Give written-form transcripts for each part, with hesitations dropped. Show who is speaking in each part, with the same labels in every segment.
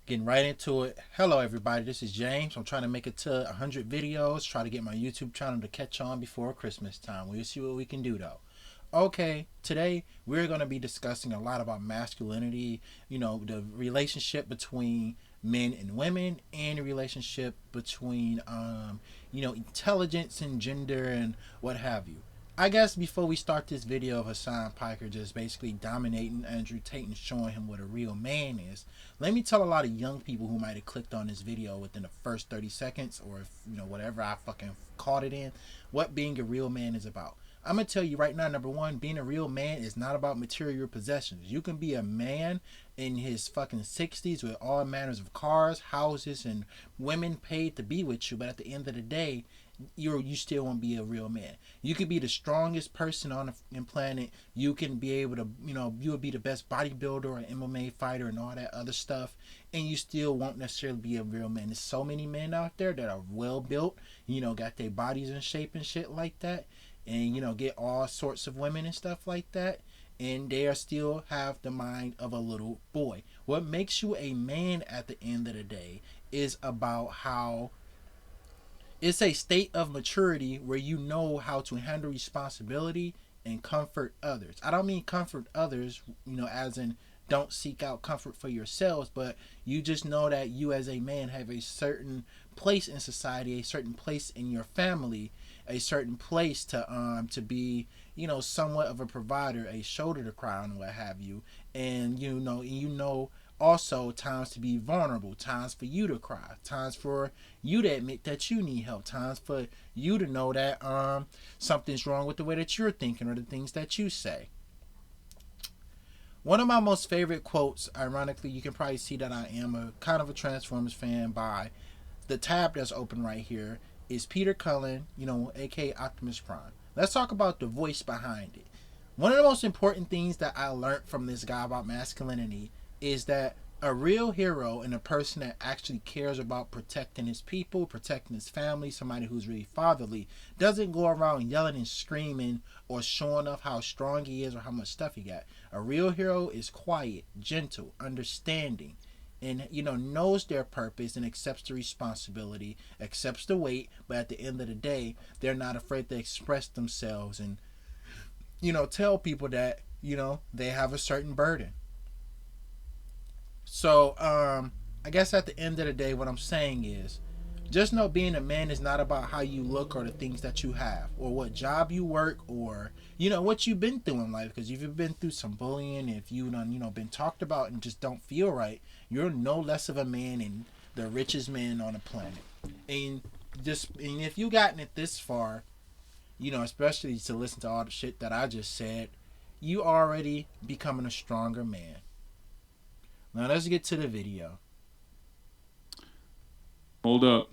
Speaker 1: Getting right into it. Hello, everybody. This is James. I'm trying to make it to 100 videos. Try to get my YouTube channel to catch on before Christmas time. We'll see what we can do, though. Okay, today we're going to be discussing a lot about masculinity, the relationship between men and women, and the relationship between, intelligence and gender and what have you. I guess before we start this video of Hasan Piker just basically dominating Andrew Tate and showing him what a real man is, let me tell a lot of young people who might have clicked on this video within the first 30 seconds or if, whatever I fucking caught it in, what being a real man is about. I'm gonna tell you right now, number one, being a real man is not about material possessions. You can be a man in his fucking 60s with all manners of cars, houses, and women paid to be with you, but at the end of the day, you still won't be a real man. You could be the strongest person on the planet. You can be able to, you would be the best bodybuilder or MMA fighter and all that other stuff, and you still won't necessarily be a real man. There's so many men out there that are well built, got their bodies in shape and shit like that, and get all sorts of women and stuff like that, and they are still have the mind of a little boy. What makes you a man at the end of the day is about how it's a state of maturity where you know how to handle responsibility and comfort others. I don't mean comfort others, as in don't seek out comfort for yourselves, but you just know that you as a man have a certain place in society, a certain place in your family, a certain place to be, somewhat of a provider, a shoulder to cry on, what have you, and also times to be vulnerable, times for you to cry, times for you to admit that you need help, times for you to know that something's wrong with the way that you're thinking or the things that you say. One of my most favorite quotes, ironically, you can probably see that I am a kind of a Transformers fan by the tab that's open right here, is Peter Cullen, aka Optimus Prime. Let's talk about the voice behind it. One of the most important things that I learned from this guy about masculinity is that a real hero and a person that actually cares about protecting his people, protecting his family, somebody who's really fatherly, doesn't go around yelling and screaming or showing off how strong he is or how much stuff he got. A real hero is quiet, gentle, understanding, and knows their purpose and accepts the responsibility, accepts the weight, but at the end of the day, they're not afraid to express themselves and tell people that they have a certain burden. So I guess at the end of the day, what I'm saying is, just know being a man is not about how you look or the things that you have or what job you work or what you've been through in life. Because if you've been through some bullying, if you've been talked about and just don't feel right, you're no less of a man than the richest man on the planet. And if you gotten it this far, especially to listen to all the shit that I just said, you already becoming a stronger man. Now let's get to the video.
Speaker 2: Hold up.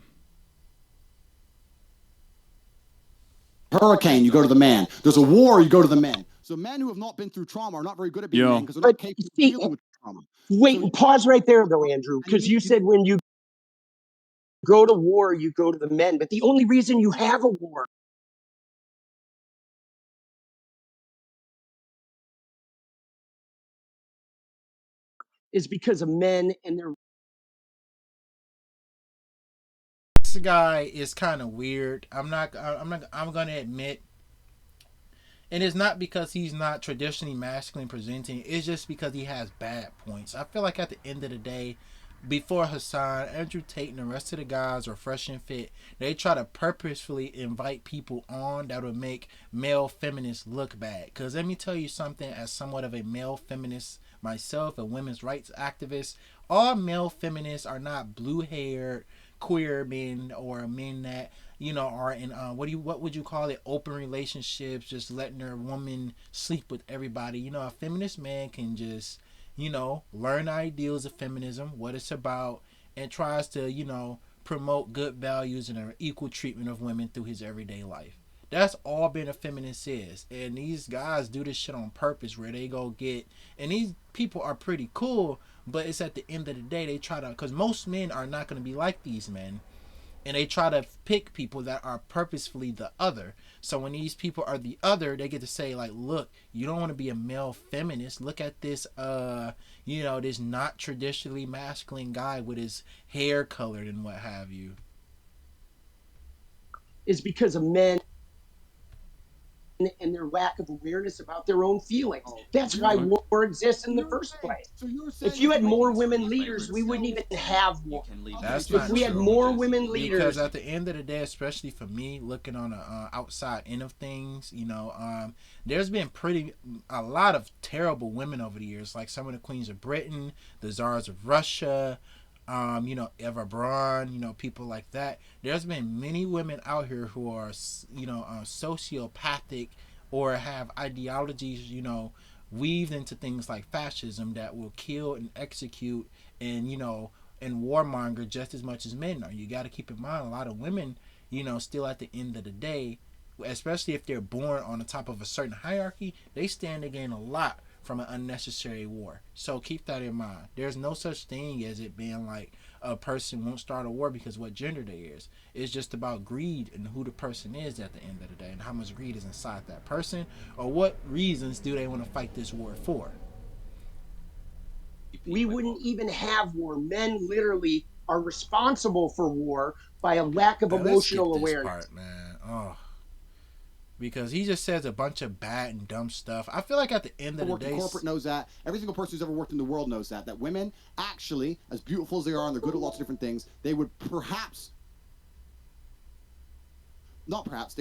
Speaker 3: Hurricane, you go to the man. There's a war, you go to the men. So men who have not been through trauma are not very good at being men because they're not capable of dealing with trauma.
Speaker 4: Wait, pause right there though, Andrew, because you said when you go to war, you go to the men, but the only reason you have a war is because of men and their.
Speaker 1: This guy is kind of weird. I'm gonna admit, and it's not because he's not traditionally masculine presenting. It's just because he has bad points. I feel like at the end of the day, before Hasan, Andrew Tate, and the rest of the guys are fresh and fit, they try to purposefully invite people on that would make male feminists look bad. Because let me tell you something, as somewhat of a male feminist myself, a women's rights activist, all male feminists are not blue-haired queer men or men that are in what would you call it, open relationships, just letting their woman sleep with everybody. A feminist man can just learn ideals of feminism, what it's about, and tries to promote good values and an equal treatment of women through his everyday life. That's all being a feminist is. And these guys do this shit on purpose where they go get, and these people are pretty cool, but it's at the end of the day they try to, because most men are not going to be like these men. and they try to pick people that are purposefully the other. So when these people are the other, they get to say like, look, you don't want to be a male feminist. Look at this this not traditionally masculine guy with his hair colored and what have you.
Speaker 4: Is because of men and their lack of awareness about their own feelings. That's why war exists in the first place. If you had more women leaders, we wouldn't even have war.
Speaker 1: That's
Speaker 4: If we had more women
Speaker 1: because
Speaker 4: leaders,
Speaker 1: at the end of the day, especially for me, looking on the outside end of things, there's been a lot of terrible women over the years, like some of the queens of Britain, the czars of Russia, Eva Braun, people like that. There's been many women out here who are, sociopathic or have ideologies, weaved into things like fascism that will kill and execute and warmonger just as much as men are. You got to keep in mind a lot of women, still at the end of the day, especially if they're born on the top of a certain hierarchy, they stand to gain a lot from an unnecessary war. So keep that in mind. There's no such thing as it being like a person won't start a war because what gender they is. It's just about greed and who the person is at the end of the day and how much greed is inside that person or what reasons do they want to fight this war for.
Speaker 4: We wouldn't even have war. Men literally are responsible for war by a lack of emotional awareness.
Speaker 1: Part, man. Oh. Because he just says a bunch of bad and dumb stuff. I feel like at the end of the day,
Speaker 3: corporate knows that. Every single person who's ever worked in the world knows that women actually, as beautiful as they are and they're good at lots of different things, they would they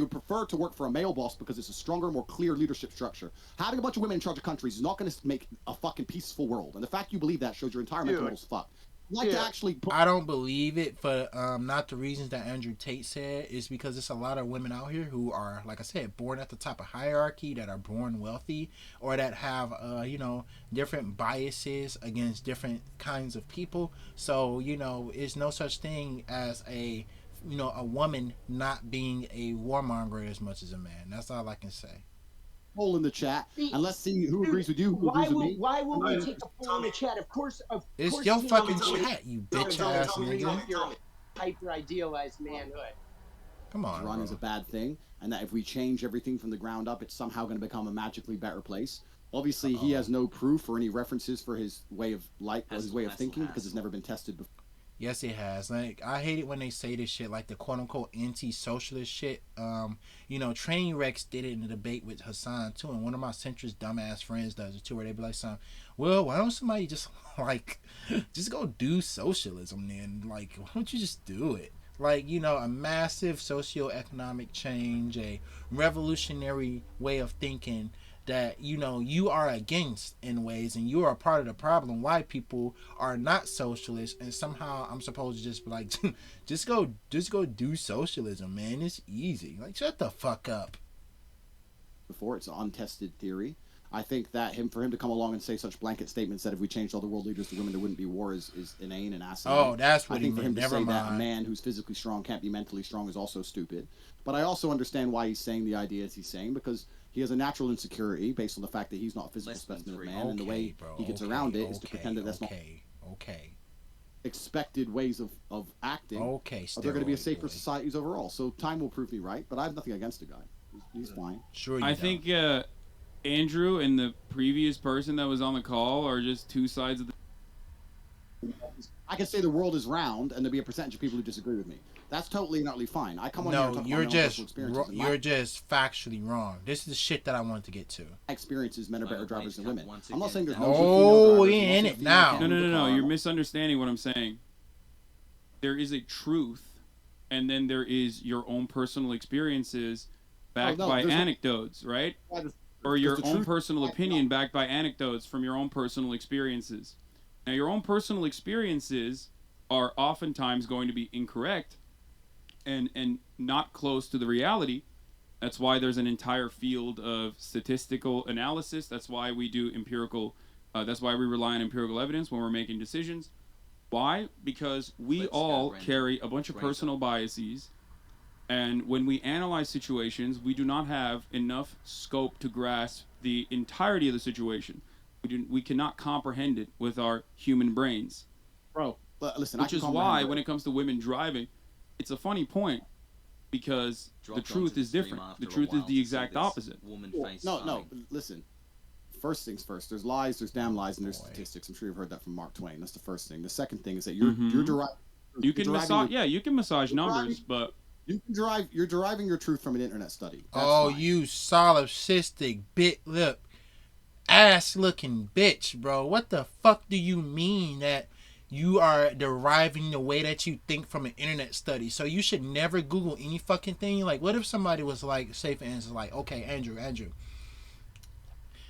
Speaker 3: would prefer to work for a male boss because it's a stronger, more clear leadership structure. Having a bunch of women in charge of countries is not going to make a fucking peaceful world. And the fact you believe that shows your entire mental model's fucked.
Speaker 1: I don't believe it for not the reasons that Andrew Tate said. Is because there's a lot of women out here who are, like I said, born at the top of hierarchy, that are born wealthy, or that have different biases against different kinds of people. So it's no such thing as a woman not being a warmonger as much as a man. That's all I can say.
Speaker 3: Poll in the chat, and let's see who agrees with you. Who agrees with me.
Speaker 4: Why will we take a poll in the chat? Of course,
Speaker 1: it's your fucking chat, you bitch ass nigga.
Speaker 4: Your hyper idealized manhood.
Speaker 1: Come on,
Speaker 3: Iran is a bad thing, and that if we change everything from the ground up, it's somehow going to become a magically better place. Obviously, he has no proof or any references for his way of thinking because it's never been tested before.
Speaker 1: Yes, it has. Like, I hate it when they say this shit, like the quote-unquote anti-socialist shit. Trainwrecks did it in the debate with Hasan, too, and one of my centrist dumbass friends does it, too, where they be like, well, why don't somebody just, just go do socialism, then? Like, why don't you just do it? Like, a massive socio-economic change, a revolutionary way of thinking that you are against in ways, and you are a part of the problem why people are not socialists, and somehow I'm supposed to just be like just go do socialism, man. It's easy. Like, shut the fuck up.
Speaker 3: Before, it's an untested theory. I think that for him to come along and say such blanket statements that if we changed all the world leaders to women there wouldn't be war is inane and asinine.
Speaker 1: Oh, that's what
Speaker 3: I think for him to say
Speaker 1: mind.
Speaker 3: that a man who's physically strong can't be mentally strong is also stupid. But I also understand why he's saying the ideas he's saying, because he has a natural insecurity based on the fact that he's not a physical specimen of man, and the way he gets around it is to pretend that that's not expected ways of acting. They're going to be a safer societies overall. So time will prove me right, but I have nothing against the guy. He's fine.
Speaker 1: Sure.
Speaker 2: I think Andrew and the previous person that was on the call are just two sides of the.
Speaker 3: I can say the world is round, and there'll be a percentage of people who disagree with me. That's totally and utterly fine. I come on here and talk about my own personal experiences.
Speaker 1: You're just factually wrong. This is the shit that I wanted to get to.
Speaker 3: Experiences, men are better drivers than women. I'm not saying there's no.
Speaker 1: Oh, we're in it now.
Speaker 2: No. You're misunderstanding what I'm saying. There is a truth, and then there is your own personal experiences backed by anecdotes, right? Or your own personal opinion backed by anecdotes from your own personal experiences. Now, your own personal experiences are oftentimes going to be incorrect and not close to the reality. That's why there's an entire field of statistical analysis. That's why we do empirical. That's why we rely on empirical evidence when we're making decisions. Why? Because we all carry a bunch of personal biases. And when we analyze situations, we do not have enough scope to grasp the entirety of the situation. We cannot comprehend it with our human brains.
Speaker 3: Bro, listen.
Speaker 2: Which is why, when it comes to women driving, it's a funny point because the truth is different. The truth is the exact opposite.
Speaker 3: No, listen. First things first. There's lies, there's damn lies, and there's statistics. I'm sure you've heard that from Mark Twain. That's the first thing. The second thing is that you're deriving.
Speaker 2: You can massage numbers, but
Speaker 3: you're deriving your truth from an internet study. That's fine.
Speaker 1: You solipsistic bit lip ass looking bitch, bro. What the fuck do you mean that you are deriving the way that you think from an internet study? So you should never Google any fucking thing. Like, what if somebody was like, say for instance, like, okay, Andrew,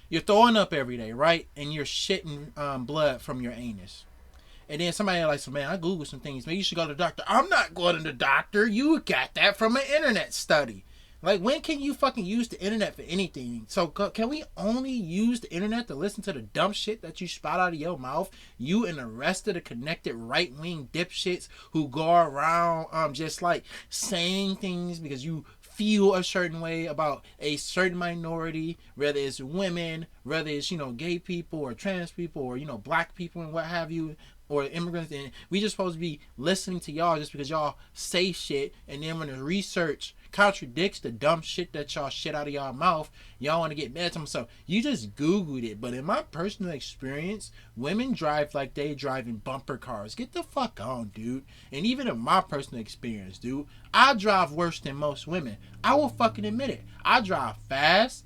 Speaker 1: you're throwing up every day, right? And you're shitting blood from your anus. And then somebody like, man, I Googled some things. Maybe you should go to the doctor. I'm not going to the doctor. You got that from an internet study. Like, when can you fucking use the internet for anything? So can we only use the internet to listen to the dumb shit that you spout out of your mouth? You and the rest of the connected right-wing dipshits who go around just like saying things because you feel a certain way about a certain minority, whether it's women, whether it's, gay people or trans people or, black people and what have you, or immigrants. And we just supposed to be listening to y'all just because y'all say shit, and then when the research contradicts the dumb shit that y'all shit out of y'all mouth, y'all want to get mad to them. So you just Googled it. But in my personal experience, women drive like they driving bumper cars. Get the fuck on, dude. And even in my personal experience, dude, I drive worse than most women. I will fucking admit it. I drive fast.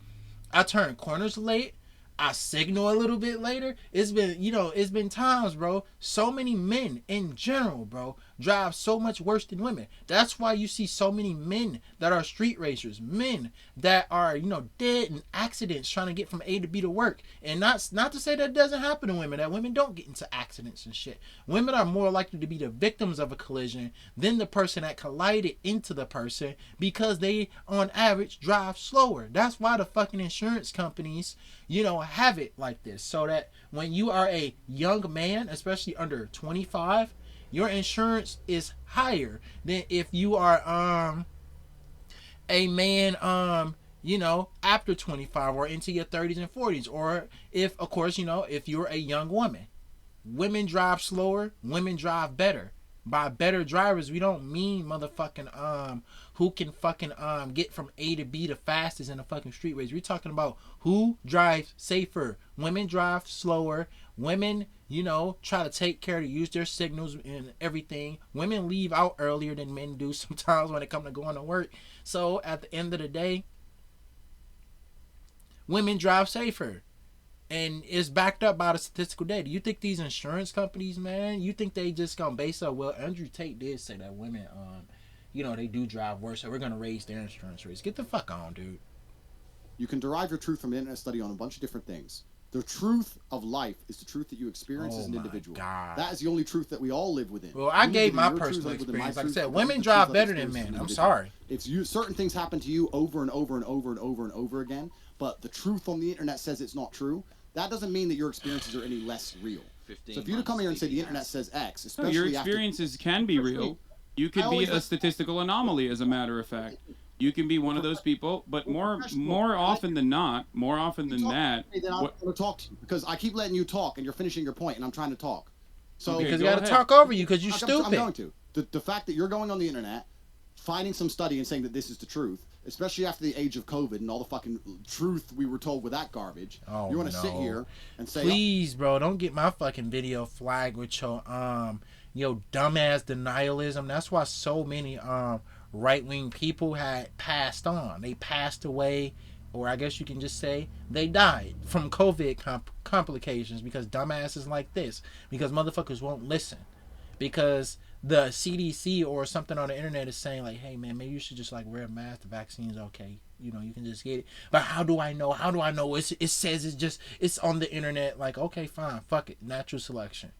Speaker 1: I turn corners late. I signal a little bit later. It's been times, bro. So many men in general, bro, drive so much worse than women. That's why you see so many men that are street racers, men that are, dead in accidents trying to get from A to B to work. And not to say that doesn't happen to women, that women don't get into accidents and shit. Women are more likely to be the victims of a collision than the person that collided into the person because they, on average, drive slower. That's why the fucking insurance companies, have it like this, so that when you are a young man, especially under 25, your insurance is higher than if you are a man after 25 or into your 30s and 40s, or if, of course, if you're a young woman. Women drive slower, women drive better. By better drivers, we don't mean motherfucking who can fucking get from A to B the fastest in a fucking street race. We're talking about who drives safer. Women drive slower. Women, try to take care to use their signals and everything. Women leave out earlier than men do sometimes when it comes to going to work. So at the end of the day, women drive safer. And it's backed up by the statistical data. You think these insurance companies, man, you think they just gonna base up, well, Andrew Tate did say that women, they do drive worse, so we're gonna raise their insurance rates. Get the fuck on, dude.
Speaker 3: You can derive your truth from an internet study on a bunch of different things. The truth of life is the truth that you experience as an individual.
Speaker 1: God.
Speaker 3: That is the only truth that we all live within.
Speaker 1: Well, I gave my personal experience. Like I said, women drive better than men. I'm sorry.
Speaker 3: If certain things happen to you over and over and over and over and over again, but the truth on the internet says it's not true, that doesn't mean that your experiences are any less real. So if you come here and say the internet says X, especially
Speaker 2: your experiences can be real. You could be a statistical anomaly, as a matter of fact. You can be one of those people, but more often than not, I
Speaker 3: want to talk to you because I keep letting you talk and you're finishing your point and I'm trying to talk.
Speaker 1: So because you got to talk over you because you're stupid.
Speaker 3: I'm going to. The fact that you're going on the internet, finding some study and saying that this is the truth, especially after the age of COVID and all the fucking truth we were told with that garbage.
Speaker 1: Oh,
Speaker 3: you want to sit here and say,
Speaker 1: please, bro, don't get my fucking video flagged with your dumbass denialism. That's why so many right-wing people had passed on. They passed away, or I guess you can just say they died from COVID complications because dumbasses like this, because motherfuckers won't listen, because the CDC or something on the internet is saying like, hey man, maybe you should just like wear a mask. The vaccine's okay. You can just get it. But how do I know? It says it's on the internet. Like, okay, fine. Fuck it. Natural selection.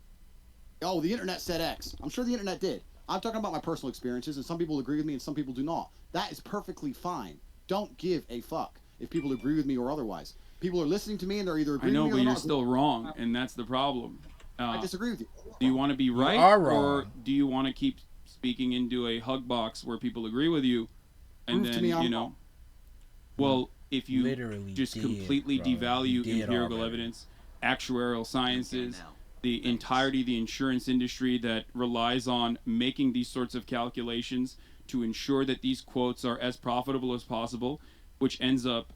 Speaker 3: Oh, the internet said X. I'm sure the internet did. I'm talking about my personal experiences, and some people agree with me and some people do not. That is perfectly fine. Don't give a fuck if people agree with me or otherwise. People are listening to me and they're either agreeing with me or not.
Speaker 2: I know, but you're still wrong, and that's the problem.
Speaker 3: I disagree with you.
Speaker 2: Do you want to be right, or do you want to keep speaking into a hug box where people agree with you, and then well, if you
Speaker 1: literally
Speaker 2: just completely devalue empirical evidence, actuarial sciences, the entirety of the insurance industry that relies on making these sorts of calculations to ensure that these quotes are as profitable as possible, which ends up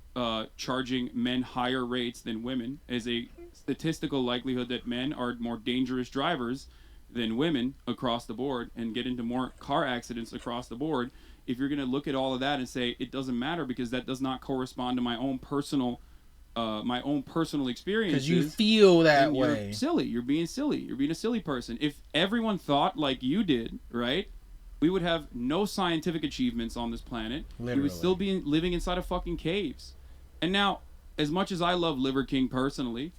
Speaker 2: charging men higher rates than women, as a statistical likelihood that men are more dangerous drivers than women across the board and get into more car accidents across the board. If you're going to look at all of that and say it doesn't matter because that does not correspond to my own personal experiences,
Speaker 1: because you feel that way,
Speaker 2: you're silly. You're being silly. You're being a silly person. If everyone thought like you did, right, we would have no scientific achievements on this planet.
Speaker 1: Literally.
Speaker 2: We would still be living inside of fucking caves. And now, as much as I love Liver King personally,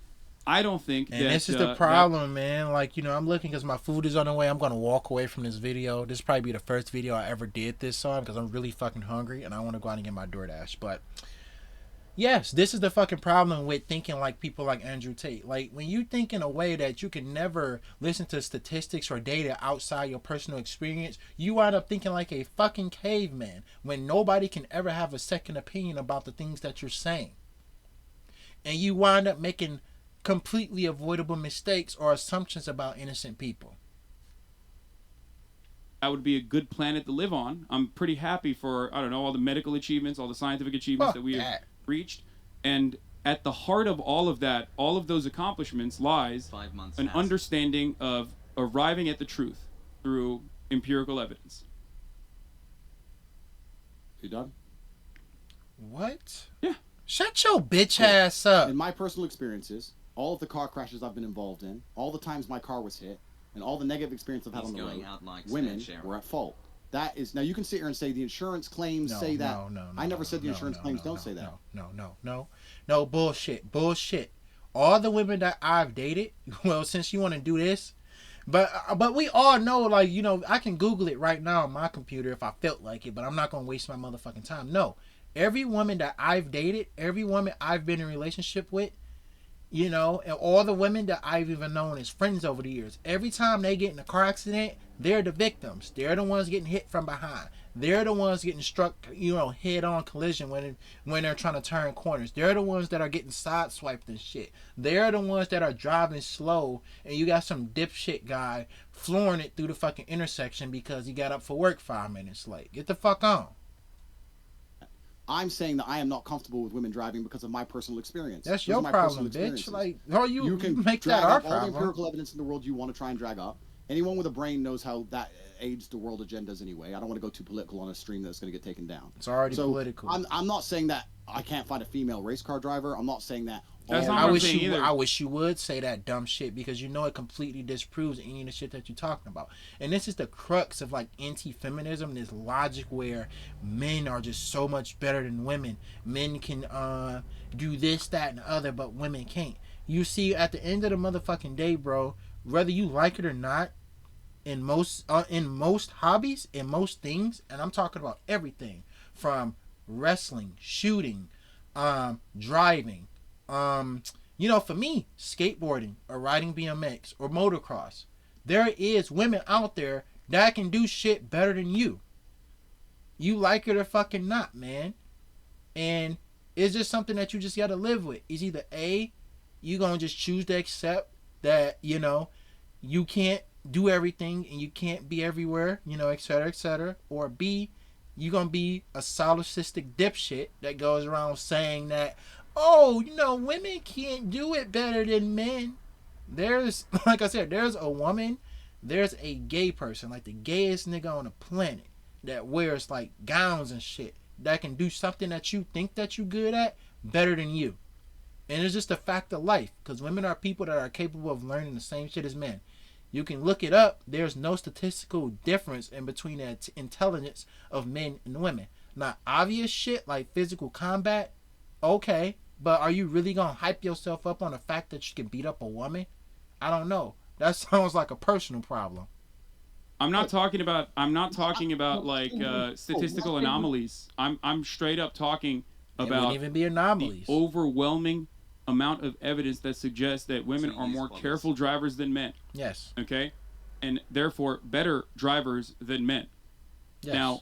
Speaker 2: I don't think
Speaker 1: and this is the problem, man. Like, you know, I'm looking because my food is on the way. I'm going to walk away from this video. This will probably be the first video I ever did this on because I'm really fucking hungry and I want to go out and get my DoorDash. But yes, this is the fucking problem with thinking like people like Andrew Tate. Like, when you think in a way that you can never listen to statistics or data outside your personal experience, you wind up thinking like a fucking caveman when nobody can ever have a second opinion about the things that you're saying. And you wind up making completely avoidable mistakes or assumptions about innocent people.
Speaker 2: That would be a good planet to live on. I'm pretty happy for, I don't know, all the medical achievements, all the scientific achievements that we have reached. And at the heart of all of that, all of those accomplishments lies an understanding of arriving at the truth through empirical evidence.
Speaker 3: You done?
Speaker 1: What?
Speaker 2: Yeah.
Speaker 1: Shut your bitch ass up.
Speaker 3: In my personal experiences, all of the car crashes I've been involved in, all the times my car was hit, and all the negative experience I've had on the road, women were at fault. That is, now you can sit here and say the insurance claims say that.
Speaker 1: No,
Speaker 3: I never said the insurance claims don't say that.
Speaker 1: No, bullshit. All the women that I've dated, well, since you want to do this, but we all know, like, you know, I can Google it right now on my computer if I felt like it, but I'm not going to waste my motherfucking time. No, every woman that I've dated, every woman I've been in a relationship with, you know, and all the women that I've even known as friends over the years, every time they get in a car accident, they're the victims. They're the ones getting hit from behind. They're the ones getting struck, you know, head-on collision when they're trying to turn corners. They're the ones that are getting sideswiped and shit. They're the ones that are driving slow, and you got some dipshit guy flooring it through the fucking intersection because he got up for work 5 minutes late. Get the fuck on.
Speaker 3: I'm saying that I am not comfortable with women driving because of my personal experience.
Speaker 1: That's your problem, bitch. Like, how you can make that our problem?
Speaker 3: All the empirical evidence in the world you want to try and drag up. Anyone with a brain knows how that aids the world agendas anyway. I don't want to go too political on a stream that's going to get taken down.
Speaker 1: It's already political.
Speaker 3: I'm not saying that I can't find a female race car driver. I'm not saying that.
Speaker 2: That's not what I'm saying either.
Speaker 1: I wish you would say that dumb shit because you know it completely disproves any of the shit that you're talking about. And this is the crux of like anti-feminism, this logic where men are just so much better than women. Men can do this, that, and the other, but women can't. You see, at the end of the motherfucking day, bro, whether you like it or not, in most hobbies, in most things, and I'm talking about everything from wrestling, shooting, driving, you know, for me, skateboarding or riding BMX or motocross, there is women out there that can do shit better than you. You like it or fucking not, man. And it's just something that you just gotta live with. It's either A, you gonna just choose to accept that, you know, you can't do everything and you can't be everywhere, you know, etc., or B, you gonna be a solipsistic dipshit that goes around saying that, oh, you know, women can't do it better than men. There's, like I said, there's a woman, there's a gay person, like the gayest nigga on the planet, that wears like gowns and shit, that can do something that you think that you good at better than you. And it's just a fact of life, because women are people that are capable of learning the same shit as men. You can look it up. There's no statistical difference in between the intelligence of men and women. Not obvious shit like physical combat, okay, but are you really gonna hype yourself up on the fact that you can beat up a woman? I don't know. That sounds like a personal problem.
Speaker 2: I'm not talking about like statistical anomalies. I'm straight up talking about
Speaker 1: wouldn't even be anomalies.
Speaker 2: The overwhelming amount of evidence that suggests that women are more careful drivers than men.
Speaker 1: Yes.
Speaker 2: Okay? And therefore better drivers than men.
Speaker 1: Yes.
Speaker 2: Now,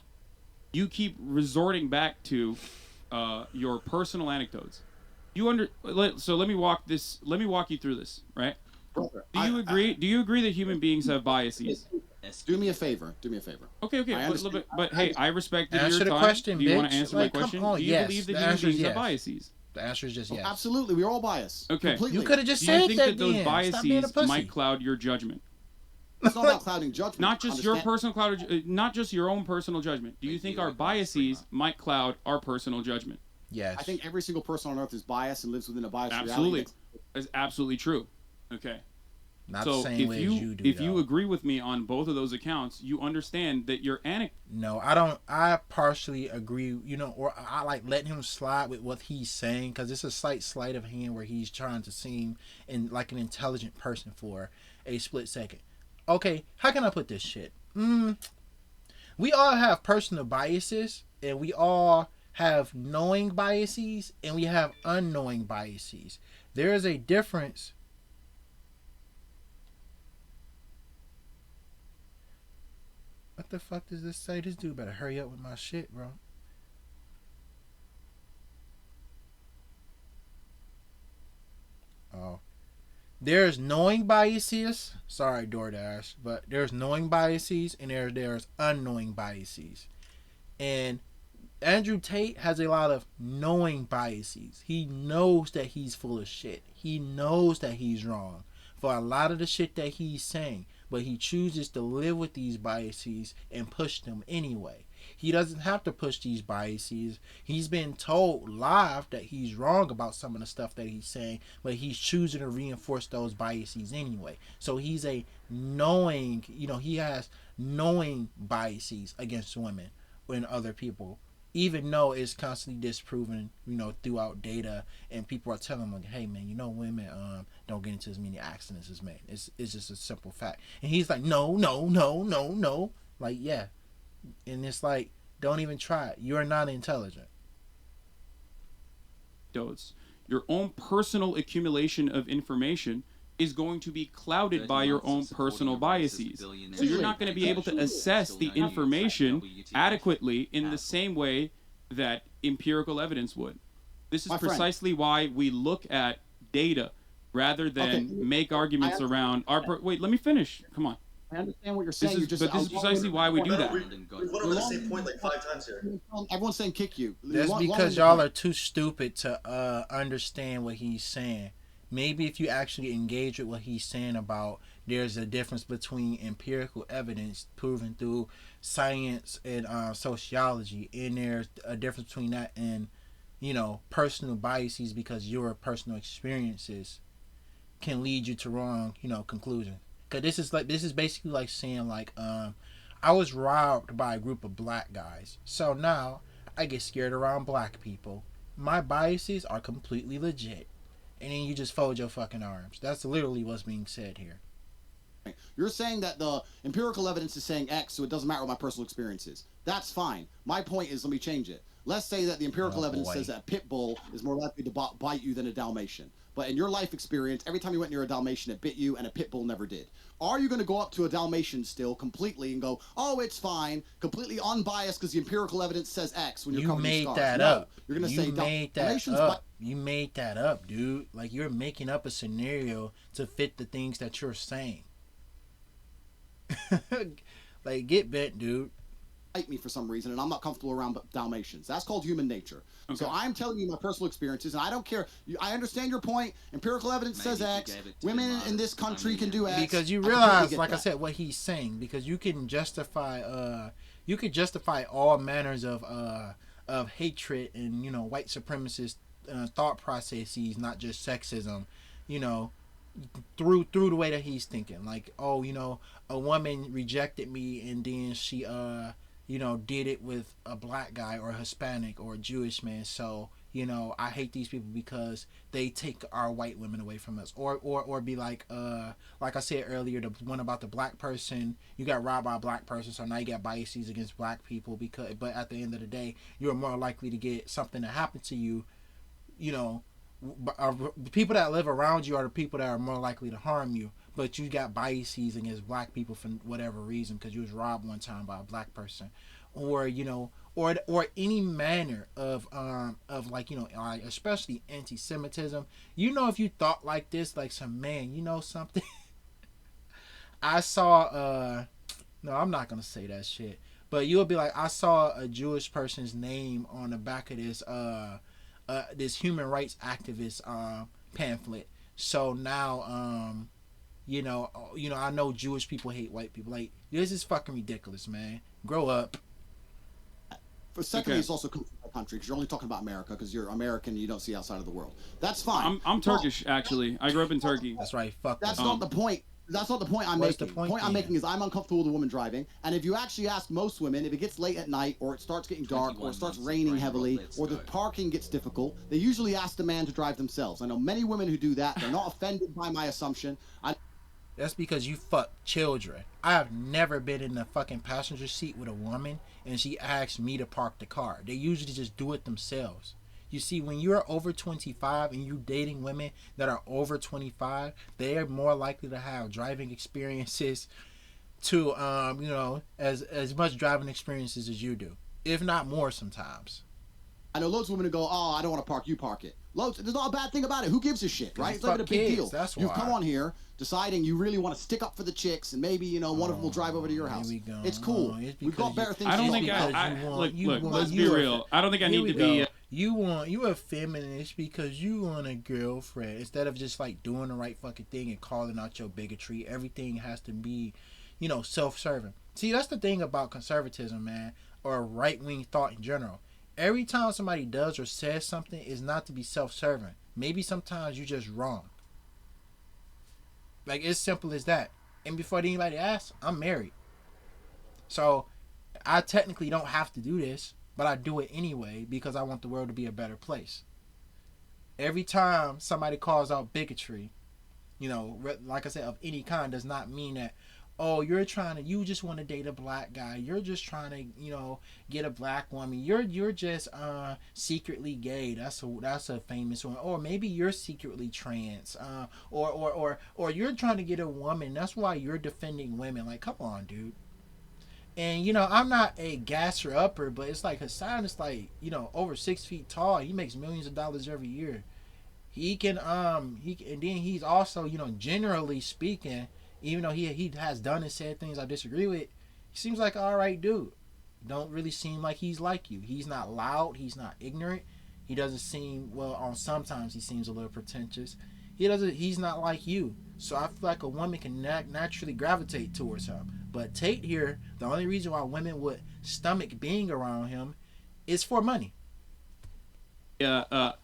Speaker 2: you keep resorting back to your personal anecdotes. So let me walk you through this, right?
Speaker 3: Brother,
Speaker 2: Do you agree? Do you agree that human beings have biases?
Speaker 3: Do me a favor. Do me a favor.
Speaker 2: Okay. But hey, I respected your time.
Speaker 1: Question,
Speaker 2: do you want
Speaker 1: bitch.
Speaker 2: to answer
Speaker 1: like,
Speaker 2: my question?
Speaker 1: On,
Speaker 2: do you
Speaker 1: yes.
Speaker 2: believe that
Speaker 1: the
Speaker 2: human beings
Speaker 1: yes.
Speaker 2: have biases?
Speaker 1: The answer is just yes.
Speaker 3: Absolutely, we're all biased.
Speaker 2: Okay.
Speaker 3: Completely.
Speaker 1: You could have just
Speaker 2: do
Speaker 1: said
Speaker 2: you think that those
Speaker 1: then.
Speaker 2: biases might cloud your judgment?
Speaker 3: It's not about clouding judgment.
Speaker 2: Not just your personal not just your own personal judgment. Do you think our biases might cloud our personal judgment?
Speaker 1: Yes.
Speaker 3: I think every single person on earth is biased and lives within a biased
Speaker 2: absolutely.
Speaker 3: reality.
Speaker 2: That's absolutely true. Okay.
Speaker 1: Not
Speaker 2: so
Speaker 1: the same way as you do.
Speaker 2: If you agree with me on both of those accounts, you understand that your
Speaker 1: No, I don't. I partially agree. You know, or I like letting him slide with what he's saying because it's a slight sleight of hand where he's trying to seem like an intelligent person for a split second. Okay, how can I put this shit? We all have personal biases, and we all have knowing biases, and we have unknowing biases. There is a difference. What the fuck does this say? This dude better hurry up with my shit, bro. Oh. There's knowing biases. Sorry, DoorDash. But there's knowing biases and there's unknowing biases. And Andrew Tate has a lot of knowing biases. He knows that he's full of shit. He knows that he's wrong for a lot of the shit that he's saying. But he chooses to live with these biases and push them anyway. He doesn't have to push these biases. He's been told live that he's wrong about some of the stuff that he's saying, but he's choosing to reinforce those biases anyway. So he's a knowing, he has knowing biases against women and other people, even though it's constantly disproven, throughout data, and people are telling him, like, hey man, women don't get into as many accidents as men. It's just a simple fact. And he's like, no. Like, yeah. And it's like, don't even try it. You're not intelligent.
Speaker 2: Your own personal accumulation of information is going to be clouded by your own personal biases. So you're not going to be able to assess the information adequately in the same way that empirical evidence would. This is precisely why we look at data rather than make arguments around our... Wait, let me finish. Come on.
Speaker 3: I understand what you're saying.
Speaker 2: This is precisely why we do that.
Speaker 5: We went over the same point like 5 times here.
Speaker 3: Everyone's saying kick you.
Speaker 1: That's because y'all are too stupid to understand what he's saying. Maybe if you actually engage with what he's saying about there's a difference between empirical evidence proven through science and sociology, and there's a difference between that and, personal biases because your personal experiences can lead you to wrong, conclusions. Cause this is basically like saying like I was robbed by a group of black guys, so now I get scared around black people. My biases are completely legit, and then you just fold your fucking arms. That's literally what's being said here.
Speaker 3: You're saying that the empirical evidence is saying X, so it doesn't matter what my personal experience is. That's fine. My point is, let me change it. Let's say that the empirical evidence says that a pit bull is more likely to bite you than a Dalmatian. But in your life experience, every time you went near a Dalmatian, it bit you, and a pit bull never did. Are you going to go up to a Dalmatian still completely and go, oh, it's fine, completely unbiased because the empirical evidence says X when you're covered in scars?
Speaker 1: That up.
Speaker 3: You're going to say
Speaker 1: Dalmatians up. You made that up, dude. Like, you're making up a scenario to fit the things that you're saying. Like, get bent, dude.
Speaker 3: Bite me for some reason, and I'm not comfortable around Dalmatians. That's called human nature. Okay. So I'm telling you my personal experiences, and I don't care. I understand your point. Empirical evidence says X. Women in this country can do X.
Speaker 1: Because you realize, like I said, what he's saying. Because you can justify, all manners of hatred and white supremacist thought processes, not just sexism. Through the way that he's thinking. Like, oh, a woman rejected me, and then she did it with a black guy or a Hispanic or a Jewish man. So, I hate these people because they take our white women away from us. Or be like I said earlier, the one about the black person, you got robbed by a black person, so now you got biases against black people but at the end of the day, you're more likely to get something to happen to you, the people that live around you are the people that are more likely to harm you, but you got biases against black people for whatever reason because you was robbed one time by a black person, or or any manner of like like especially anti-Semitism. If you thought like this, like some man, something. I saw no, I'm not gonna say that shit. But you'll be like, I saw a Jewish person's name on the back of this human rights activist pamphlet. So now I know Jewish people hate white people. Like, this is fucking ridiculous, man. Grow up.
Speaker 3: For secondly, it's also country because you're only talking about America because you're American and you don't see outside of the world. That's fine.
Speaker 2: I'm Turkish, actually. I grew up in Turkey.
Speaker 1: That's right. Fuck.
Speaker 3: That's not the point. That's not the point I'm making. The point I'm making is I'm uncomfortable with a woman driving, and if you actually ask most women, if it gets late at night, or it starts getting dark, or it starts raining heavily, or the parking gets difficult, they usually ask the man to drive themselves. I know many women who do that. They're not offended by my assumption.
Speaker 1: That's because you fuck children. I have never been in the fucking passenger seat with a woman and she asked me to park the car. They usually just do it themselves. You see, when you're over 25 and you dating women that are over 25, they are more likely to have driving experiences to as much driving experiences as you do, if not more sometimes.
Speaker 3: I know loads of women who go, oh, I don't want to park, you park it. Loads, there's not a bad thing about it. Who gives a shit, right? It's not even a big deal.
Speaker 1: That's why.
Speaker 3: You've come on here deciding you really want to stick up for the chicks, and maybe, one of them will drive over to your house. It's cool. We've got better things to do.
Speaker 2: I don't think look, let's be real. I don't think I need to be...
Speaker 1: You a feminist because you want a girlfriend. Instead of just, like, doing the right fucking thing and calling out your bigotry, everything has to be, self-serving. See, that's the thing about conservatism, man, or right-wing thought in general. Every time somebody does or says something is not to be self-serving. Maybe sometimes you're just wrong. Like, it's simple as that. And before anybody asks, I'm married. So, I technically don't have to do this, but I do it anyway because I want the world to be a better place. Every time somebody calls out bigotry, like I said, of any kind, does not mean that, oh, you just want to date a black guy. You're just trying to, get a black woman. You're just secretly gay. That's a famous one. Or maybe you're secretly trans. Or you're trying to get a woman. That's why you're defending women. Like, come on, dude. And I'm not a gasser upper, but it's like Hasan is like, over 6 feet tall. He makes millions of dollars every year. He can and then he's also, generally speaking, even though he has done and said things I disagree with, he seems like an alright dude. Don't really seem like he's like you. He's not loud. He's not ignorant. He doesn't seem, sometimes he seems a little pretentious. He's not like you. So I feel like a woman can naturally gravitate towards him. But Tate here, the only reason why women would stomach being around him is for money.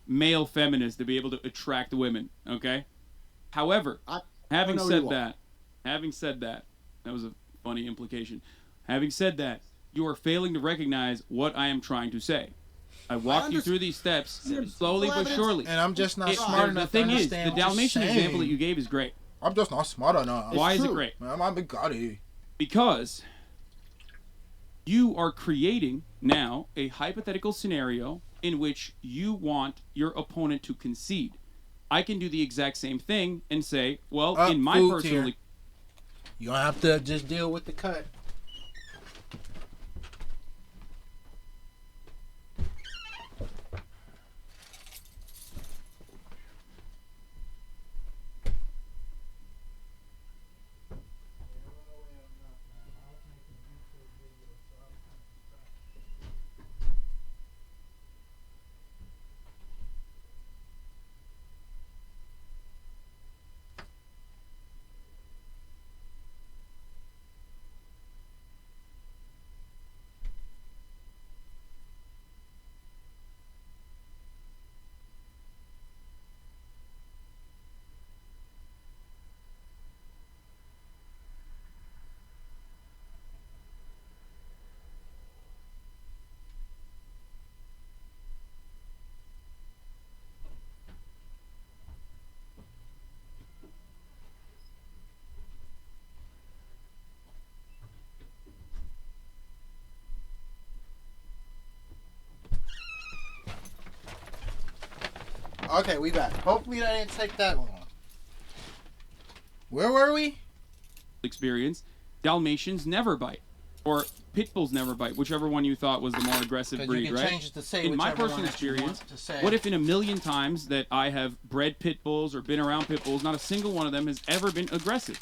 Speaker 2: Male feminist to be able to attract women, okay? However, having said that, that was a funny implication. Having said that, you are failing to recognize what I am trying to say. I walked you through these steps slowly but surely.
Speaker 1: And I'm just not smart enough to understand.
Speaker 2: The Dalmatian example that you gave is great.
Speaker 1: I'm just not smart enough.
Speaker 2: Why is it great?
Speaker 1: I'm a big goddie.
Speaker 2: Because you are creating now a hypothetical scenario in which you want your opponent to concede. I can do the exact same thing and say, well, in my personal...
Speaker 1: You don't have to just deal with the cut. Okay, we back. Hopefully that didn't take that long. Where were we?
Speaker 2: Experience. Dalmatians never bite. Or pit bulls never bite, whichever one you thought was the more aggressive breed, right?
Speaker 1: Change it to say
Speaker 2: in my personal experience, what if in a million times that I have bred pit bulls or been around pit bulls, not a single one of them has ever been aggressive?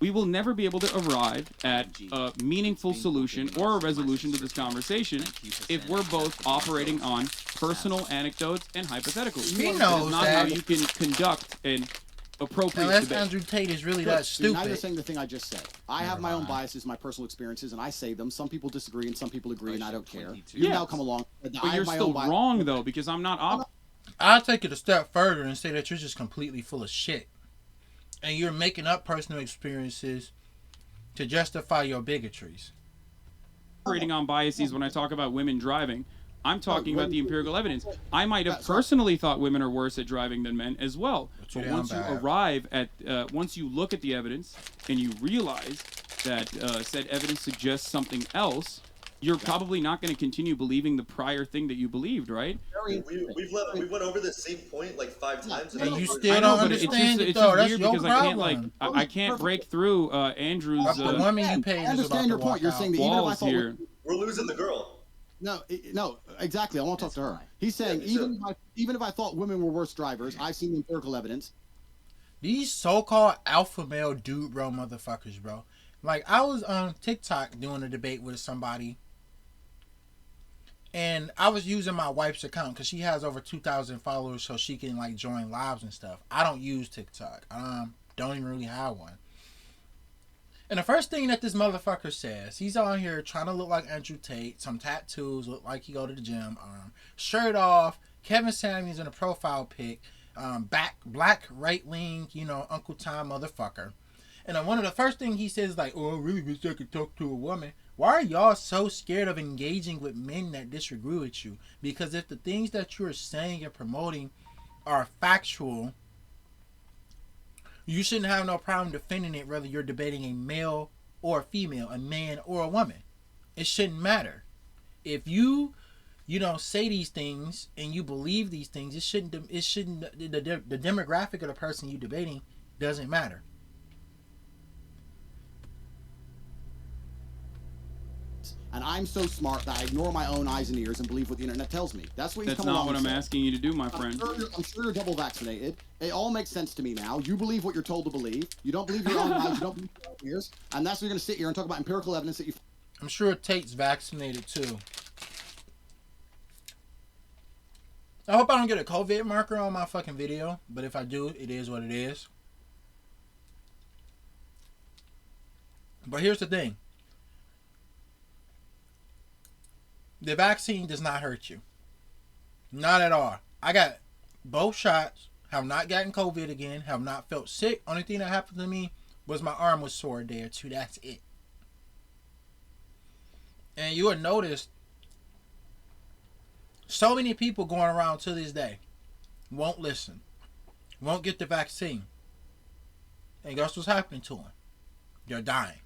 Speaker 2: We will never be able to arrive at a meaningful solution or a resolution to this conversation if we're both operating on personal anecdotes and hypotheticals.
Speaker 1: He knows
Speaker 2: that is not
Speaker 1: that.
Speaker 2: how you can conduct an appropriate
Speaker 1: Unless
Speaker 2: debate.
Speaker 1: Andrew Tate is really that stupid.
Speaker 3: Now you're saying the thing I just said. I have my own biases, my personal experiences, and I say them. Some people disagree and some people agree, and I don't care. You now come along.
Speaker 2: But you're still wrong, though, because I'm not...
Speaker 1: I'll take it a step further and say that you're just completely full of shit. And you're making up personal experiences to justify your bigotries.
Speaker 2: Operating on biases when I talk about women driving. I'm talking about the empirical evidence. I might have personally thought women are worse at driving than men as well. But once you arrive at, once you look at the evidence and you realize that said evidence suggests something else, you're probably not going to continue believing the prior thing that you believed, right?
Speaker 5: We went over the same point like 5 times.
Speaker 1: And you still don't understand it, though. That's your problem.
Speaker 2: I can't break through Andrew's
Speaker 1: the woman you pay
Speaker 3: I understand your point. You're saying that even if I thought
Speaker 5: we're losing the girl.
Speaker 3: No, exactly. I want to talk to her. He's saying even if I thought women were worse drivers, I've seen the empirical evidence.
Speaker 1: These so-called alpha male dude bro motherfuckers, bro. Like, I was on TikTok doing a debate with somebody, and I was using my wife's account because she has over 2,000 followers, so she can like join lives and stuff. I don't use TikTok. Don't even really have one. And the first thing that this motherfucker says, he's on here trying to look like Andrew Tate, some tattoos, look like he go to the gym, shirt off, Kevin Samuels in a profile pic, black right wing, Uncle Tom motherfucker. And then one of the first things he says is like, oh, I really wish I could talk to a woman. Why are y'all so scared of engaging with men that disagree with you? Because if the things that you're saying and promoting are factual, you shouldn't have no problem defending it, whether you're debating a male or a female, a man or a woman. It shouldn't matter. If you say these things and you believe these things, the demographic of the person you're debating doesn't matter.
Speaker 3: And I'm so smart that I ignore my own eyes and ears and believe what the internet tells me. That's what he's coming along.
Speaker 2: That's not what I'm asking you to do, my friend.
Speaker 3: I'm sure you're double vaccinated. It all makes sense to me now. You believe what you're told to believe. You don't believe your own eyes. You don't believe your own ears. And that's why you're going to sit here and talk about empirical evidence that you...
Speaker 1: I'm sure Tate's vaccinated too. I hope I don't get a COVID marker on my fucking video. But if I do, it is what it is. But here's the thing. The vaccine does not hurt you. Not at all. I got both shots. Have not gotten COVID again. Have not felt sick. Only thing that happened to me was my arm was sore a day or two. That's it. And you will notice so many people going around to this day won't listen. Won't get the vaccine. And guess what's happening to them? They're dying.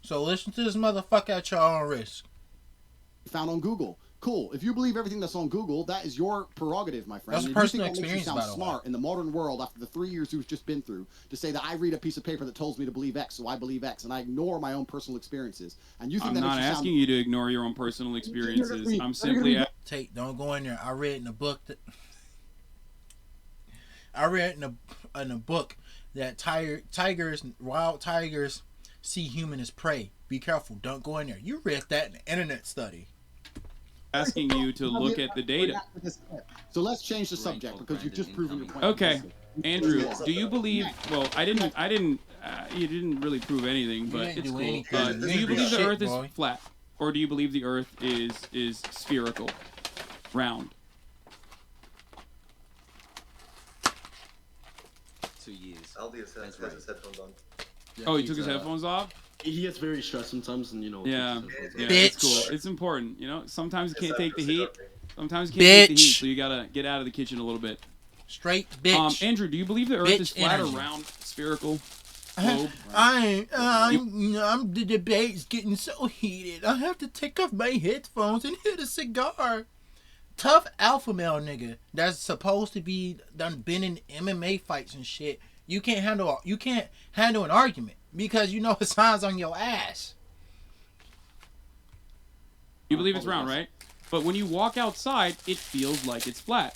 Speaker 1: So listen to this motherfucker at your own risk.
Speaker 3: Found on Google. Cool. If you believe everything that's on Google, that is your prerogative, my friend.
Speaker 1: That's a personal experience,
Speaker 3: by the way. You sound smart in the modern world after the 3 years you've just been through to say that I read a piece of paper that tells me to believe X, so I believe X, and I ignore my own personal experiences. And you think
Speaker 2: I'm not asking you to ignore your own personal experiences. I'm simply...
Speaker 1: Tate, don't go in there. I read in a book that... in a book that wild tigers see human as prey. Be careful. Don't go in there. You read that in an internet study.
Speaker 2: Asking you to look at the data.
Speaker 3: So let's change the subject because you've just proven your point.
Speaker 2: Okay, Andrew, do you believe? Well, I didn't. You didn't really prove anything, but it's cool. Do you believe the Earth is flat, or do you believe the Earth is spherical, round?
Speaker 6: 2 years.
Speaker 5: Aldi has his headphones on.
Speaker 2: Yeah, oh, he took his headphones off?
Speaker 7: He gets very stressed sometimes, and
Speaker 2: Yeah,
Speaker 1: Bitch.
Speaker 2: It's cool. It's important, Sometimes you can't take the heat. Sometimes you can't take the heat, so you gotta get out of the kitchen a little bit.
Speaker 1: Straight bitch.
Speaker 2: Andrew, do you believe the Earth is flat or round, spherical? Globe?
Speaker 1: The debate's getting so heated. I have to take off my headphones and hit a cigar. Tough alpha male nigga that's supposed to be been in MMA fights and shit. You can't handle an argument. Because you know Hasan's on your ass.
Speaker 2: You believe it's round, right? But when you walk outside, it feels like it's flat.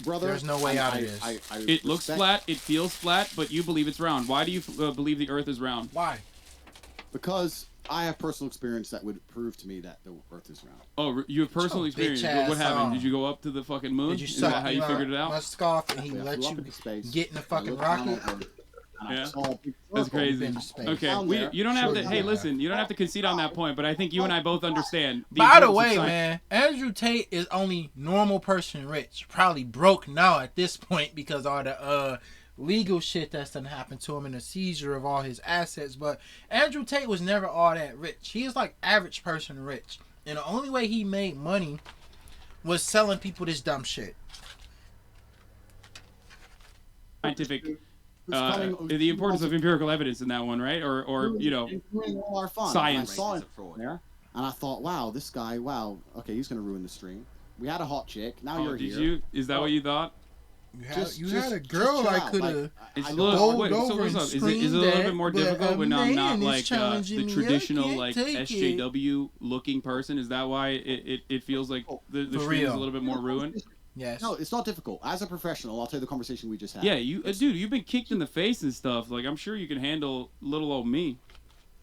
Speaker 3: Brother,
Speaker 1: there's no way out of this.
Speaker 2: It looks flat, it feels flat, but you believe it's round. Why do you believe the Earth is round?
Speaker 1: Why?
Speaker 3: Because I have personal experience that would prove to me that the Earth is round.
Speaker 2: Oh, you have personal experience. What happened? Did you go up to the fucking moon?
Speaker 1: Did you
Speaker 2: is that how you figured it out?
Speaker 1: Musk off and he let you get in the fucking rocket?
Speaker 2: Yeah, that's crazy. Okay, you don't have to. Hey, listen, you don't have to concede on that point, but I think you and I both understand.
Speaker 1: By the way, man, Andrew Tate is only normal person rich. Probably broke now at this point because all the legal shit that's done happened to him and the seizure of all his assets. But Andrew Tate was never all that rich. He is like average person rich, and the only way he made money was selling people this dumb shit.
Speaker 2: Scientific. The importance of empirical evidence in that one, right? Or you know, science.
Speaker 3: I saw it there, and I thought, wow, this guy, wow, okay, he's gonna ruin the stream. We had a hot chick. Now you're here.
Speaker 2: Did you? Is that what you thought?
Speaker 1: You had a girl I could have
Speaker 2: bowled over and screamed at. Is it a little bit more difficult when I'm not like the traditional like SJW looking person? Is that why it feels like the stream is a little bit more ruined?
Speaker 1: Yes.
Speaker 3: No, it's not difficult. As a professional, I'll tell you the conversation we just had.
Speaker 2: Yeah, dude, you've been kicked in the face and stuff. Like, I'm sure you can handle little old me.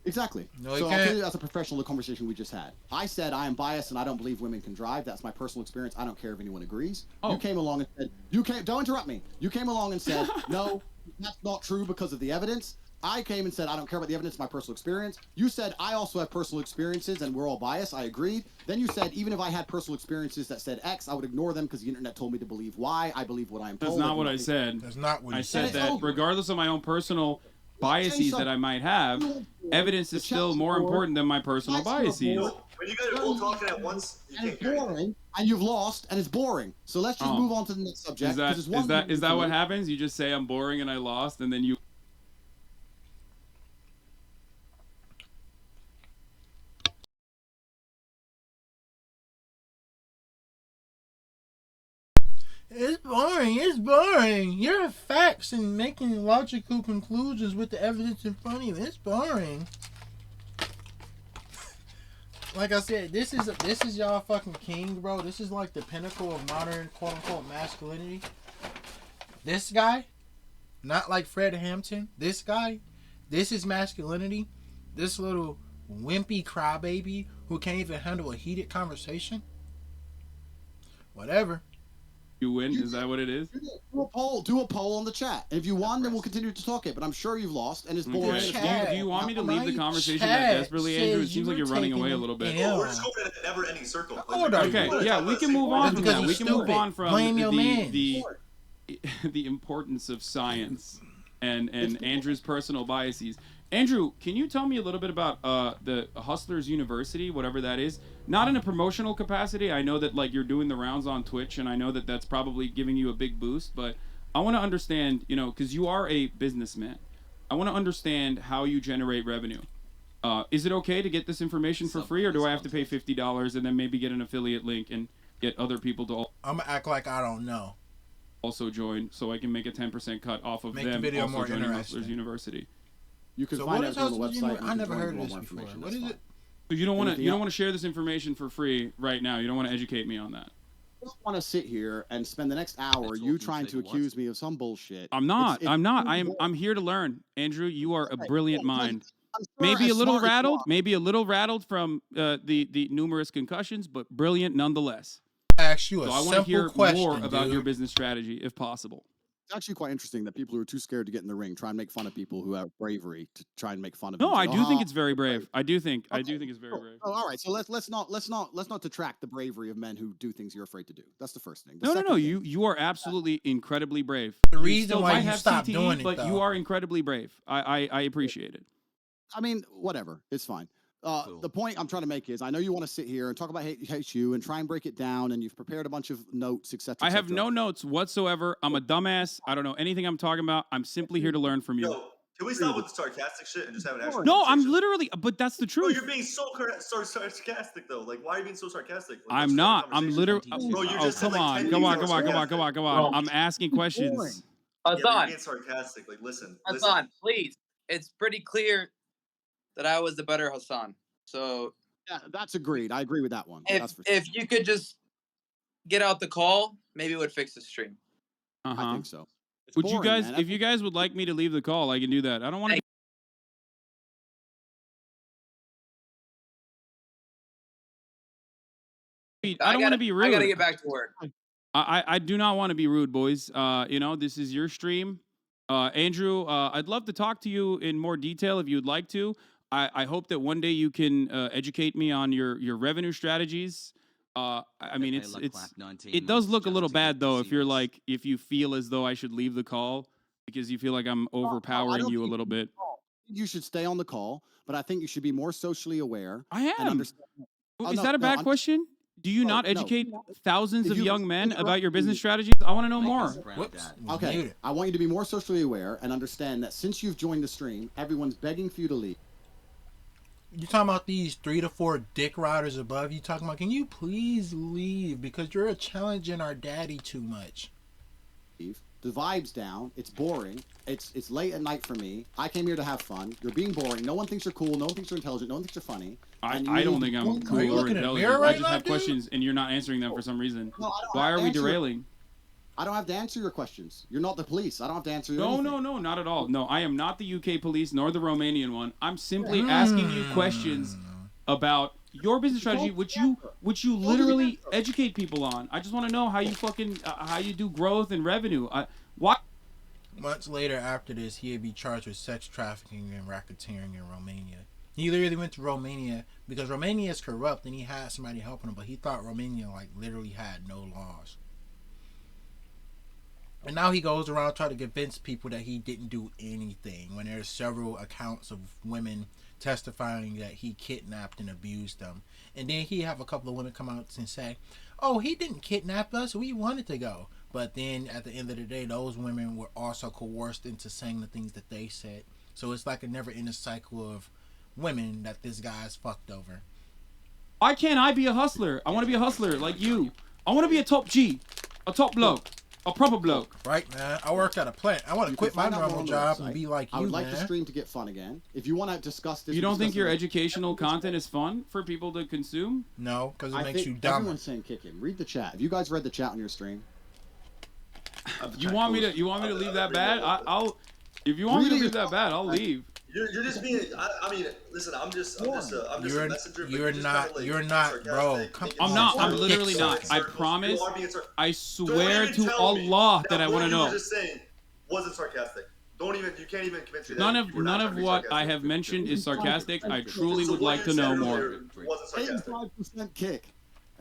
Speaker 3: Exactly.
Speaker 1: No,
Speaker 3: so I'll tell you as a professional the conversation we just had. I said I am biased and I don't believe women can drive. That's my personal experience. I don't care if anyone agrees. Oh. You came along and said, don't interrupt me. You came along and said, no, that's not true because of the evidence. I came and said, I don't care about the evidence, my personal experience. You said, I also have personal experiences and we're all biased. I agreed. Then you said, even if I had personal experiences that said X, I would ignore them because the internet told me to believe Y. I believe what I'm told.
Speaker 2: That's not what I said.
Speaker 1: That's not what
Speaker 2: I said. That regardless of my own personal biases that I might have, evidence is still more important than my personal biases.
Speaker 5: When you guys are all talking at once,
Speaker 3: and it's boring, and you've lost, and it's boring. So let's just move on to the next subject.
Speaker 2: Is that what happens? You just say I'm boring and I lost, and then you...
Speaker 1: It's boring. It's boring. You're facts and making logical conclusions with the evidence in front of you. It's boring. Like I said, this is y'all fucking king, bro. This is like the pinnacle of modern quote unquote masculinity. This guy, not like Fred Hampton. This guy, this is masculinity. This little wimpy crybaby who can't even handle a heated conversation. Whatever.
Speaker 2: You win? Is that what it is?
Speaker 3: Do a poll on the chat. And if you won, then we'll continue to talk it. But I'm sure you've lost, and it's boring.
Speaker 2: Okay. Do you want me to leave the conversation that desperately, Andrew? It seems like you're running away a little bit.
Speaker 5: We're just going in a never-ending circle.
Speaker 2: Okay, yeah, we can move on from that. We can move on from the importance of science and Andrew's personal biases. Andrew, can you tell me a little bit about the Hustlers University, whatever that is? Not in a promotional capacity. I know that like you're doing the rounds on Twitch, and I know that that's probably giving you a big boost. But I want to understand, you know, because you are a businessman. I want to understand how you generate revenue. Is it okay to get this information for free, or do I have to pay $50 and then maybe get an affiliate link and get other people to?
Speaker 1: I'm gonna act like I don't know.
Speaker 2: Also join, so I can make a 10% cut off of
Speaker 1: make
Speaker 2: them.
Speaker 1: The video
Speaker 2: also
Speaker 1: more
Speaker 2: joining
Speaker 1: interesting.
Speaker 2: Hustlers University.
Speaker 3: You can find it on the website.
Speaker 1: I never heard of this before. What is it?
Speaker 2: So you don't want to share this information for free right now. You don't want to educate me on that.
Speaker 3: I don't want to sit here and spend the next hour you trying to accuse me of some bullshit.
Speaker 2: I'm not. I'm here to learn. Andrew, you are a brilliant mind. Maybe a little rattled from the numerous concussions, but brilliant nonetheless.
Speaker 1: Ask you
Speaker 2: so I want to hear more about your business strategy, if possible.
Speaker 3: It's actually quite interesting that people who are too scared to get in the ring try and make fun of people who have bravery to try and make fun of.
Speaker 2: No, I do think it's very brave. I do think it's very brave.
Speaker 3: Oh, all right. So let's not detract the bravery of men who do things you're afraid to do. That's the first thing.
Speaker 2: No. You are absolutely incredibly brave.
Speaker 1: The reason why you stopped doing it,
Speaker 2: but you are incredibly brave. I appreciate it.
Speaker 3: I mean, whatever. It's fine. The point I'm trying to make is, I know you want to sit here and talk about hate you and try and break it down, and you've prepared a bunch of notes, etc.
Speaker 2: I have no notes whatsoever. I'm a dumbass. I don't know anything I'm talking about. I'm simply here to learn from you.
Speaker 5: Yo, can we stop with the sarcastic shit and just have an actual
Speaker 2: No, I'm literally, but that's the truth.
Speaker 5: Bro, you're being so sarcastic though. Like, why are you being so sarcastic? Like,
Speaker 2: I'm not. I'm literally.
Speaker 5: Bro, you just
Speaker 2: come on. I'm asking questions.
Speaker 5: Hasan, you're being sarcastic. Like, listen.
Speaker 6: Hasan, please. it's pretty clear that I was the better Hasan. So
Speaker 3: yeah, that's agreed. I agree with that one.
Speaker 6: If you could just get out the call, maybe it would fix the stream.
Speaker 3: I think so.
Speaker 2: Would boring, you guys, man. If you guys would like me to leave the call, I can do that. I don't want to. I don't want to be rude.
Speaker 6: I gotta get back to work.
Speaker 2: I do not want to be rude, boys. You know, this is your stream. Andrew, I'd love to talk to you in more detail if you'd like to. I hope that one day you can educate me on your revenue strategies. I mean, it does look a little bad though if you feel as though I should leave the call because you feel like I'm overpowering you a little bit.
Speaker 3: You should stay on the call, but I think you should be more socially aware.
Speaker 2: I am. Is that a bad question? Do you not educate thousands of young men about your business strategies? I want to know more.
Speaker 3: Whoops. Okay, I want you to be more socially aware and understand that since you've joined the stream, everyone's begging for you to leave.
Speaker 1: You talking about these 3 to 4 dick riders above you talking about, can you please leave because you're challenging our daddy too much?
Speaker 3: The vibe's down. It's boring. It's late at night for me. I came here to have fun. You're being boring. No one thinks you're cool. No one thinks you're intelligent. No one thinks you're funny.
Speaker 2: I don't think I'm cool or intelligent. I just have questions and you're not answering them for some reason. Why are we derailing?
Speaker 3: I don't have to answer your questions. You're not the police. I don't have to answer your
Speaker 2: No, not at all. No, I am not the UK police nor the Romanian one. I'm simply asking you questions about your business strategy, which you literally educate people on. I just want to know how you how you do growth and revenue. Why?
Speaker 1: Months later, after this, he'd be charged with sex trafficking and racketeering in Romania. He literally went to Romania because Romania is corrupt and he had somebody helping him, but he thought Romania literally had no laws. And now he goes around trying to convince people that he didn't do anything when there's several accounts of women testifying that he kidnapped and abused them. And then he have a couple of women come out and say, oh, he didn't kidnap us, we wanted to go. But then at the end of the day, those women were also coerced into saying the things that they said. So it's like a never-ending cycle of women that this guy's fucked over.
Speaker 2: Why can't I be a hustler? I want to be a hustler like you. I want to be a top G, a top bloke. A proper bloke.
Speaker 1: Right, man. I work at a plant. I want to quit my normal job and be like you,
Speaker 3: I would like the stream to get fun again. If you want to discuss this...
Speaker 2: You don't think your educational content is fun for people to consume?
Speaker 1: No, because it makes you dumb.
Speaker 3: Everyone's saying kick him. Read the chat. Have you guys read the chat on your stream?
Speaker 2: You want me to leave that bad? If you want me to leave that bad, I'll leave.
Speaker 5: You're just being. I mean, listen. I'm just a messenger.
Speaker 1: You're not, bro.
Speaker 2: I'm not. I'm literally not. I promise. I swear to Allah that I want to know.
Speaker 5: You were just saying wasn't sarcastic. Don't even. You can't even convince me.
Speaker 2: None of what I have mentioned is sarcastic. I truly would like to know more.
Speaker 3: 85% kick.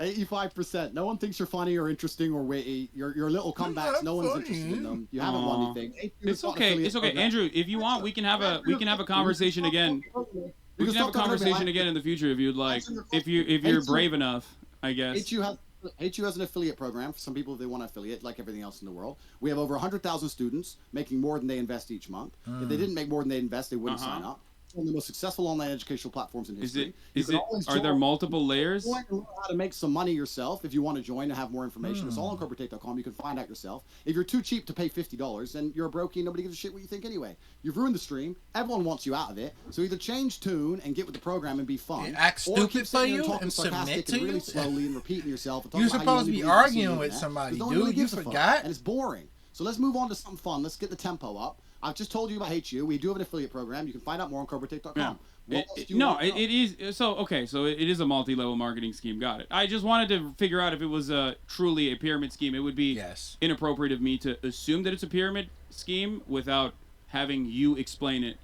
Speaker 3: 85%. No one thinks you're funny or interesting or witty. Your little comebacks, no one's interested in them. You haven't won anything.
Speaker 2: It's okay. It's okay, Andrew. If you want, we can have a conversation again. We can have a conversation again in the future if you'd like. If you're brave enough, I guess.
Speaker 3: HU has an affiliate program for some people if they want to affiliate, like everything else in the world. We have over 100,000 students making more than they invest each month. If they didn't make more than they invest, they wouldn't sign up. One of the most successful online educational platforms in history.
Speaker 2: Are there multiple layers?
Speaker 3: Learn how to make some money yourself if you want to join and have more information. It's all on corporatake.com. You can find out yourself. If you're too cheap to pay $50, then you're a brokey. Nobody gives a shit what you think anyway. You've ruined the stream. Everyone wants you out of it. So either change tune and get with the program and be fun.
Speaker 1: Act stupid for you and submit to you.
Speaker 3: Really slowly and repeating yourself.
Speaker 1: You're supposed to be arguing with somebody, dude. You forgot.
Speaker 3: And it's boring. So let's move on to something fun. Let's get the tempo up. I've just told you about HU. We do have an affiliate program. You can find out more on corporatake.com.
Speaker 2: Yeah. It is. So it is a multi-level marketing scheme. Got it. I just wanted to figure out if it was truly a pyramid scheme. It would be inappropriate of me to assume that it's a pyramid scheme without having you explain it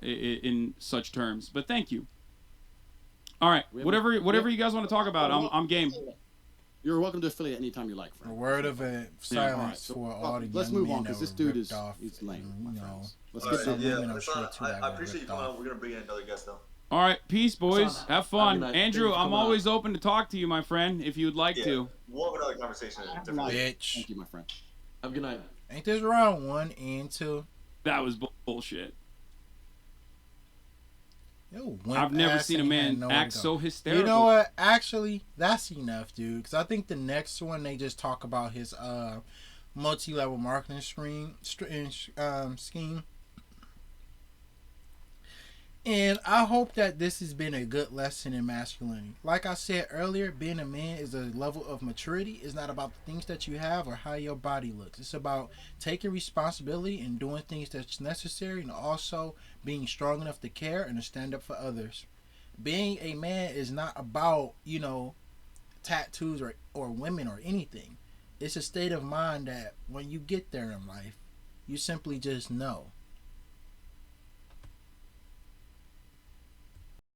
Speaker 2: in such terms. But thank you. All right. Whatever you guys want to talk about, I'm game.
Speaker 3: You're welcome to affiliate anytime you like, friend.
Speaker 1: A word of silence for all the young
Speaker 3: let's move on
Speaker 1: because
Speaker 3: this dude is lame.
Speaker 5: Let's get I appreciate you coming on. We're gonna bring in another guest though.
Speaker 2: All right, peace, boys. Have fun, Andrew. I'm always open to talk to you, my friend, if you'd like to.
Speaker 5: We'll have another conversation.
Speaker 1: Bitch.
Speaker 3: Thank you, my friend.
Speaker 7: Have a good night.
Speaker 1: Ain't this round 1 and 2?
Speaker 2: That was bullshit.
Speaker 1: Yo,
Speaker 2: I've never seen a man act so hysterical.
Speaker 1: You know what? Actually, that's enough, dude. Because I think the next one, they just talk about his multi-level marketing scheme. And I hope that this has been a good lesson in masculinity. Like I said earlier, being a man is a level of maturity. It's not about the things that you have or how your body looks. It's about taking responsibility and doing things that's necessary, and also being strong enough to care and to stand up for others. Being a man is not about, tattoos or women or anything. It's a state of mind that when you get there in life, you simply just know.